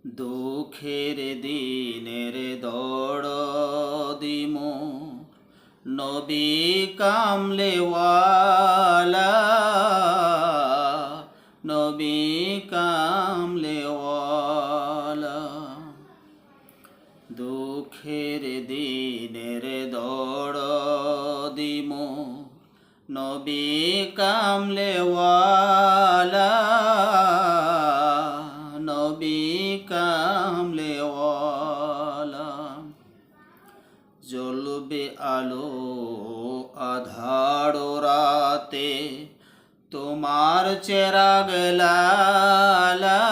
দুঃখের দিনের দরদি মোর নবী কামলেওয়ালা, নবী কামলেওয়ালা। দুঃখের দিনের দরদি মোর নবী কামলেওয়ালা, নবী কামলেওয়ালা। জ্বলবে আলো আধার রাতে তোমার চেরাগ লালা,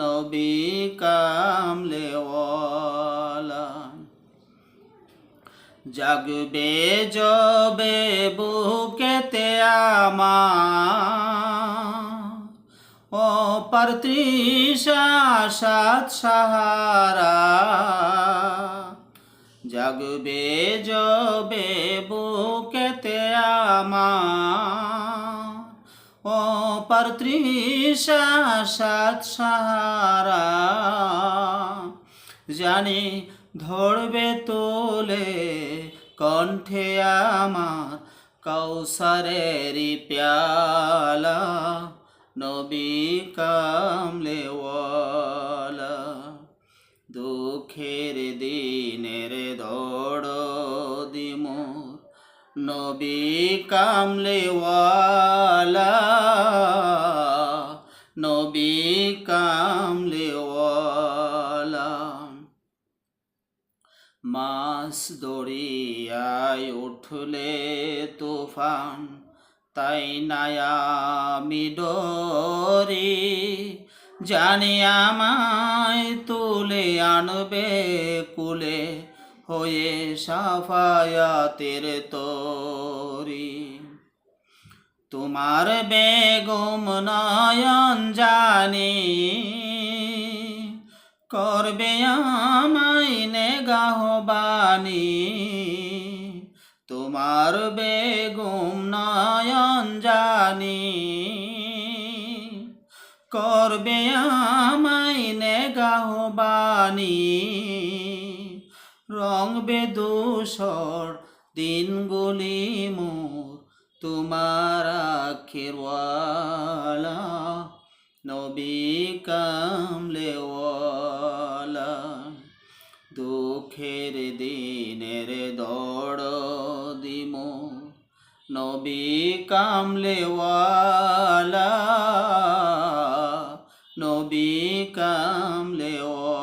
নবী কামলেওয়ালা। জাগবে যবে বুকেতে আমার অপার তৃষা সাত সাহারা, জাগবে যবে বুকেতে আমার অপার তৃষা সাত সাহারা। জানি ধরবে তোলে কণ্ঠে আমার কৌসারেরি প্যালা, নবী কামলেওয়ালা। দুঃখের দিনের দরদি মোর নবী কামলেওয়ালা, নবী কামলেওয়ালা। মাছ দরিয়ায় উঠলে তুফান তাই নাই আমি ডরি, জানি আমায় তুলে আনবে কুলে হয়ে সাফায়াতের তরি। তোমার বেগম নয়ন জানি করবে আমায় নেগাহবানি, তোমার বেগম নয়ন জানি করবে আমায় নেগাহবানি। রংবে ধূসর দিনগুলি মোর তোমার আখিরওয়ালা, নবী কামলেওয়ালা। দুঃখের দিনের দরদি মোর নবী কামলেওয়ালা, নবী কামলেওয়ালা।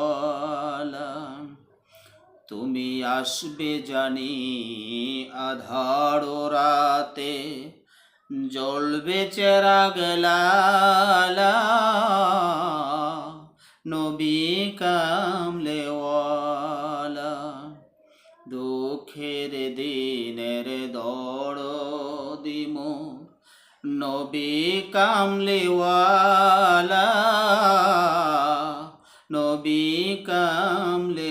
তুমি আসবে জানি আধার রাতে জ্বলবে চেরাগ লালা, নবী কামলেওয়ালা। দুঃখের দিনের দরদি মোর নবী কামলেওয়ালা, নবী কামলে